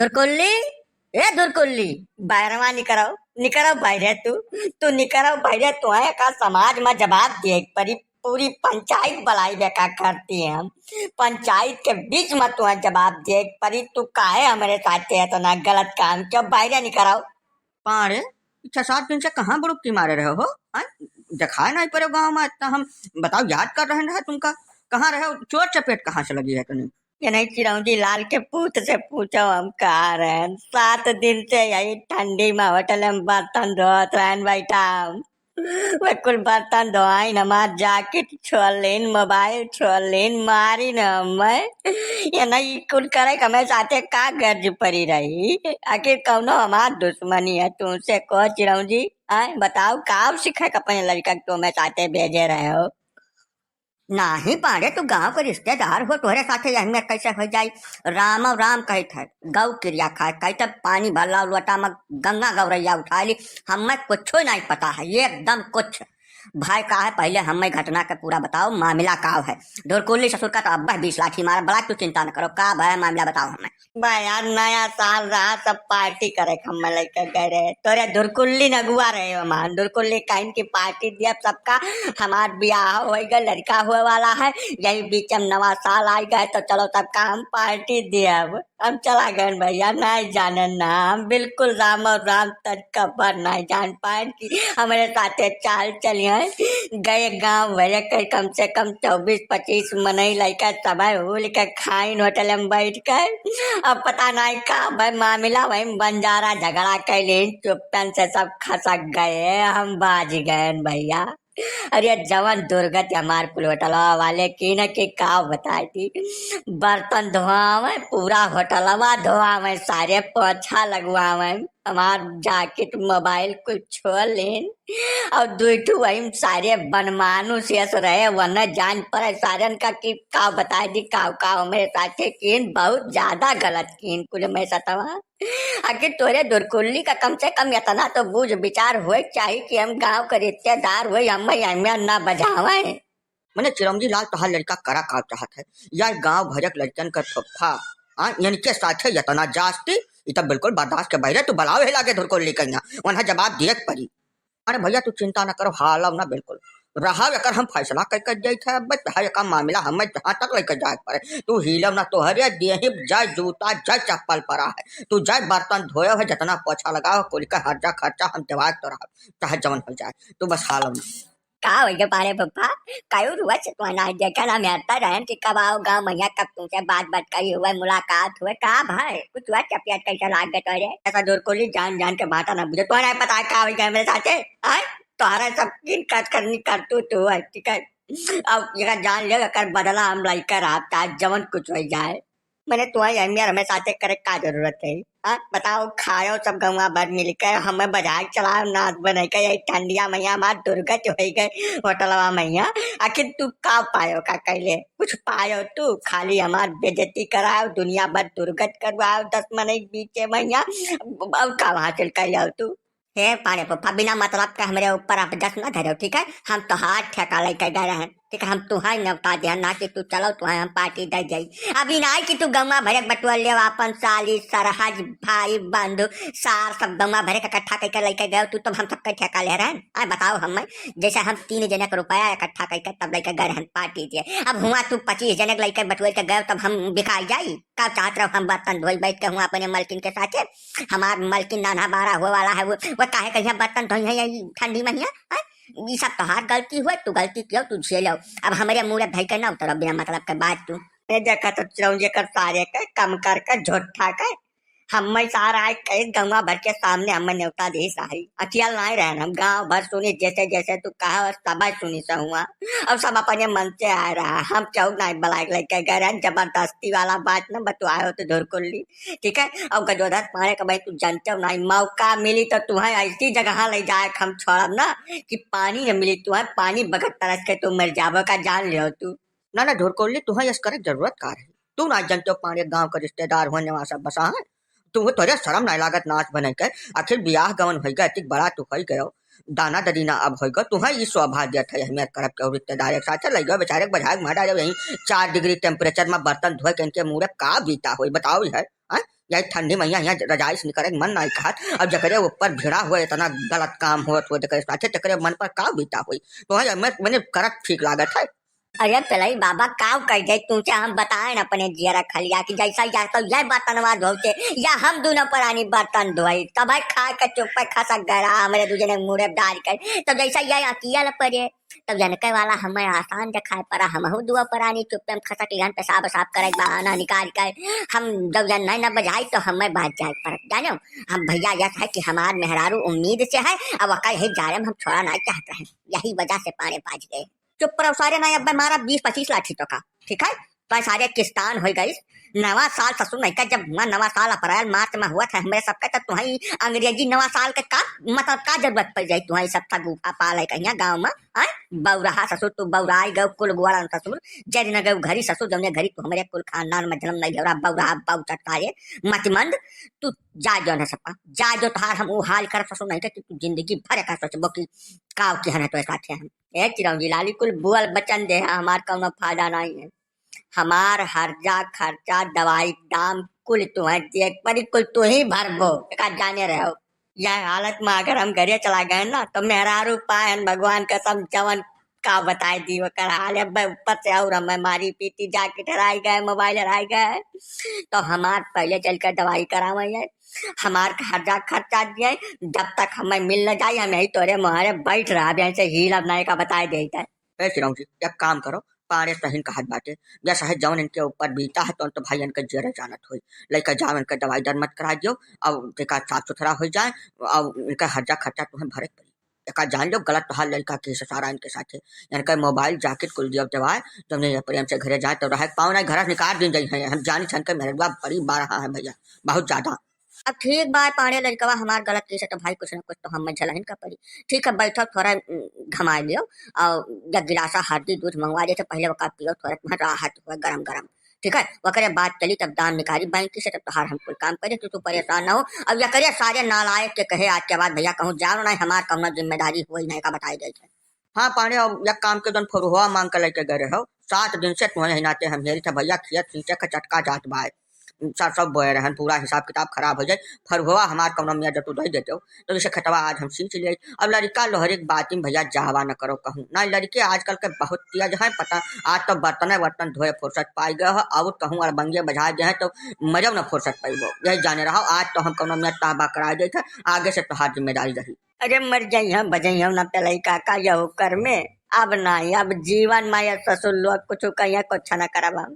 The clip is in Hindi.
धुरकुल्ली, ए धुरकुल्ली, बाहरवा निकराओ निकराओ बाहरे तू निकराओ बाहरे। तू है का समाज में जवाब दे परी। पूरी पंचायत बुलाई बेका करती है हम। पंचायत के बीच में तू जवाब दे परी। तू काहे हमारे साथ इतना गलत काम क्यों? बाहरे निकराओ। पारे 6-7 दिन से कहाँ बुड़ुक्की मारे रहे हो? हाँ? दिखाए नहीं पड़े गाँव में इतना। हम बताओ याद कर रहे हैं तुमका। कहाँ रहे हो? चोट चपेट कहाँ से लगी है तुम्हें? ये नहीं चिरौंजी लाल के पूत से पूछो हम कहाँ रहे। 7 दिन से यही ठंडी में होटल में बर्तन धोत रहन बैठा हम। वे कुल बर्तन धोआई हमार जैकेट छोलेन, मोबाइल छोलेन, मारी न मैं। ये नहीं कुल करे हमें साथे का गर्ज पड़ी रही। आखिर कौनो हमार दुश्मनी है तुमसे? को चिरौंजी आए बताओ काव सिखा अपने लड़का को मैं साथे भेजे रहे हो? नाही पाड़े तू गांव के रिश्तेदार हो, तोहरे साथे अहमियत कैसे हो जाई? राम और राम कहत है, गौ क्रिया खाए कहते पानी भरला लोटा में गंगा गौरैया उठा ली। हमें कुछ नहीं पता है, ये एकदम कुछ। भाई का है पहले हमें घटना का पूरा बताओ, मामला का है? ढोरकुल्ली ससुर का तो अब्बा 20 लाठी मारा, बड़ा तू चिंता न करो। का भाई मामला बताओ हमें। भाई यार नया साल रहा, सब पार्टी करे हम लेकर गए रहे। तोरे धुरकुल्ली नगुआ रहे हो मान। धुरकुल्ली काइन की पार्टी दिया सबका। हमार ब्याह हो गए, लड़का हुए वाला है, यही बीच में नवा साल आ गए तो चलो सबका हम पार्टी दिया। हम चला गए भैया, नहीं जाने ना हम बिल्कुल राम और राम तक कबर नहीं जान पाए कि हमारे साथे चाल चलिए। गए गांव भरे कर कम से कम 24-25 मनई लड़का समय हो लेकर खाइन होटल में बैठ कर। अब पता नहीं का भाई मामला वही बंजारा झगड़ा कैले, चुप्पन से सब खसक गए, हम बाज गए भैया। अरे जवन दुर्गत हमार कुल होटलवा वाले की न की का बताई थी। बर्तन धोआवे, पूरा होटलवा धोआवे, सारे पोछा लगवावे, हमार जैकेट मोबाइल कुछ छोड़ लेन। और दुईठू वही सारे बनमानु शेष रहे, वरना जान पर सारन का की का बताई दी का मेरे साथे कीन बहुत ज्यादा गलत कीन कुल में सतवा। आखिर तोरे दुरकुल्ली का कम से कम इतना तो बूझ विचार होए चाहिए कि हम गांव के रिश्तेदार हुए, हमें ना बजावे। मैंने चिरौंजी लाल तोहार लड़का करा का चाहत है या गांव भरक लड़कन का फुफ्फा इनके साथ है इतना जास्ती? इतना बिल्कुल बर्दाश्त के बहरे तू बलावे है लागे धुरकुल्ली कहीं वहां जवाब दिए पड़ी। अरे भैया तू चिंता न करो, हालव ना बिल्कुल रहा अगर हम फैसला कर जाए थे। बस हर का मामला हमें जहाँ तक लेकर जाए पड़े तू हिलव ना। तोहरे दिए जाए जूता जाए चप्पल पड़ा है, तू जाए बर्तन धोए है, जितना पोछा लगाओ कुल का हर्जा खर्चा हम जवाब तो रहा चाहे जवन हो जाए। तू बस हालव ना का हो गया पारे पप्पा। कायू रुआ से तो ना देखा ना मेरता रहन कि कब आओ गांव मैया कब तुमसे बात करी हुआ, मुलाकात हुए का भाई कुछ हुआ क्या प्यार कैसा लाग गए तोरे? ऐसा धुरकुल्ली जान जान के बात ना बुझे। तो नहीं पता का हो गया मेरे साथे आए तोहरा सब किन काज करनी कर तू है ठीक है। अब ये जान ले कर बदला हम लाइकर आता जवन कुछ हो जाए। मैंने तुम्हारी अहमियत हमें साथे करे का जरूरत है? हाँ बताओ खाओ सब गंवा भर मिलकर हमें बाजार चलाओ, नाच बना कर यही ठंडिया मैया हमार दुर्गत हो गए होटलवा मैया। आखिर तू का पायो का कैले कुछ पायो? तू खाली हमार बेजती कराओ, दुनिया भर दुर्गत करवाओ 10 महीने बीचे मैया, अब का हासिल कर तू? हे पारे पप्पा बिना मतलब का हमारे ऊपर आप दस न धरो ठीक है। हम तो हाथ ठेका लेकर गए हैं ठीक है। हम तुम्हारे नवता ध्यान ना कि तू चलो तुम्हें हम पार्टी दे जाई। अभी नहीं कि तू गंगा भरे बटुआ ले अपन साली सरहज भाई बंधु सार सब गंगा भरे का इकट्ठा करके लेकर गए तू, तो हम सबका ठेका ले रहे हैं। बताओ हमें जैसे हम 3 जने का रुपया इकट्ठा करके तब लेकर गए हैं पार्टी दिए। अब हुआ तू 25 जने लेकर बटुए के गए तब हम बिकाई जाई का चाहत रहो? हम बर्तन धोई बैठ के हुआ अपने मलकिन के साथ। हमार मलकिन नाना बारा हुआ वाला है, वो काहे कहीं बर्तन धोई है ठंडी में ये सब तोहार गलती हुआ, तू गलती क्यों तू झेलो। अब हमारे मुँह भाई के ना उतर बिना मतलब के बात तू देखा तो चिरौंजी कर सारे के कम कर झोठा कर हमें सारा आए कई गंगा भर के सामने हमें न्योता दी सारी अकेल नहीं रहना। हम गाँव भर सुनी जैसे जैसे तू कहा सब सुनी से हुआ। अब सब अपने मन से आ रहा, हम चौक नहीं बलाक लेके गए रहे। जबरदस्ती वाला बात न बतवाए हो तो धुरकुल्ली ठीक है। अब गजोधर पाने का भाई तू जानते हो नहीं, मौका मिली तो तुम्हें ऐसी जगह ले जाए हम छोड़ब ना कि पानी न मिली तुम्हें पानी बगत तरस के तू मर जाबो का जान लियो तू। ना धुरकुल्ली तुम्हें इस करे जरूरत कार है, तू ना जानते हो पानी गाँव का रिश्तेदार होने वाला सब बसा है। तुम तोरे शर्म नहीं लागत नाच बने के? आखिर ब्याह गवन हो गया इतनी बड़ा तू हो गयो दाना ददीना अब हो गया तुम्हें ये सौभाग्य था अहमियत करब के रिश्तेदार एक साथ लग गए बेचारे बजाग मारा जब यही 4 डिग्री टेम्परेचर में बर्तन धोए के इनके मुँह का बीता हो बताओ है? यही ठंडी मैया यहाँ रजाई से निकले मन नहीं कहत अब जकरे ऊपर भिड़ा हुआ इतना गलत काम हो तो जकरे साथे तकरे मन पर का बीता हुई तो है मैंने करत ठीक लागत है। अरे पलाई बाबा काव कर जाए तुमसे हम बताए ना अपने जियरा खलिया कि जैसा या तो यह बर्तनवा धोते या हम दोनों परानी बर्तन धोई तब भाई खा के चुप पर खसक गया हमारे दूजे ने मुड़े डाल कर तब जैसा यह अकिया पड़े तब जनके वाला हमें आसान दिखाई पड़ा हम दुआ परानी चुप पे खसक लिहान पेशाब साफ करे बहाना निकाल कर हम जब जन नहीं न बजाई तो हमें बात जाए पर जानो हम भैया यह है कि हमार मेहरारू उम्मीद से है अब वक़्त है जा रहे हम छोड़ा नहीं चाहते हैं यही वजह से पानी पाज गए चुप पर सारे ना अब मारा 20-25 लाठी तो का ठीक है तो सारे किस्तान हो गई नवा साल ससुर नहीं का जब नवा साल अप्रैल मार्च में हुआ था हमारे सबका तो तुम्हारी अंग्रेजी नवा साल के का मतलब का जरूरत पड़ जाए तुम्हारी सबका गुफा पाल कहीं गाँव में आय बौराहा ससुर तू बौराई गौ कुल गुआरा ससुर जरी न गौ घरी ससुर जमने घरी तू हमारे कुल खानदान में जन्म नहीं घेरा बौराहा बौ चटकारे मतमंद तू जा जो न सबका जा जो तार हम वो हाल कर ससुर नहीं था तू जिंदगी भर का सोचबो कि काव की हन तो साथे हम ए चिरौंजी लाली कुल बुअल बचन दे हमार कौनो फायदा नहीं है हमार हर्जा खर्चा दवाई दाम कुल तुम्हें एक परी कुल तू ही भरबो का जाने रहो यह हालत में अगर हम घरे चला गए ना तो मेहरारू पायन भगवान कसम जवन का बताए दी वो कर हाल है ऊपर से और हमें मारी पीटी जैकेट हराई गए मोबाइल हराई गए तो हमार पहले चल कर दवाई करावे है हमार हर्जा खर्चा दिए जब तक हमें मिल न जाए हम यही तोरे मुहारे बैठ रहा से हील अपना का बताए देता है चिरौं जी एक काम करो पारे सहिन का हाथ बाटे जैसा है जवन इनके ऊपर बीता है तो भाई इनका जेरा जानत हो लड़का जाओ इनका दवाई दर मत करा दियो और देखा साफ सुथरा हो जाए और इनका हर्जा खर्चा तुम्हें भरे पड़ी एक जान लो गलत तो हाल लड़का के सारा इनके साथ इनका मोबाइल जैकेट कुल दिया दवाई जब नहीं प्रेम से घरे जाए तो रहे पाँव ना घर निकाल दी जाए है हम जानी छन के मेरे बड़ी बार है भैया बहुत ज्यादा अब ठीक बात पाने लड़कवा हमार गलत की से तो भाई कुछ न कुछ तो हम झलहन का पड़ी ठीक है बैठो थोड़ा घमा लियो और जब गिलासा हल्दी दूध मंगवा दे तो पहले वो पियो थोड़ा राहत हुआ गरम गरम ठीक है वकरे बात चली तब दाम निकाली बैंक से तब तोहार हम कुल काम करे तो तू परेशान ना हो अब या करे सारे नालायक के कहे आज के बाद भैया कहूँ जानो नहीं हमार कौन जिम्मेदारी हुई नहीं का बताई गई है हाँ पाने अब या काम के दिन फरुआ मांग कर लेके गए हो 7 दिन से तुम्हें नाते हम मेरी था भैया खियत सींचे का चटका जात बाय सब बोए रहन पूरा हिसाब किताब खराब हो जाए फरुआ हमार कौन मियाँ जब तू दे देते हो तो जैसे खतवा आज हम सींच लिए अब लड़का लोहर एक बात में भैया जावा न करो कहूँ ना लड़के आजकल के बहुत तेज है पता आज तो बर्तन धोए फुर्सत पाई गए हो और कहूँ और बंगे बजा गए तो मजब न फुर्सत पाइबो यही जाने रहो आज तो हम कौन मियाँ ताबा करा दे थे आगे से तोहार जिम्मेदारी रही अरे मर जाई हम बजाई हम ना पलाई काका यह कर में अब नहीं अब जीवन में ससुर लोग कुछ कहिया कुछ न करब हम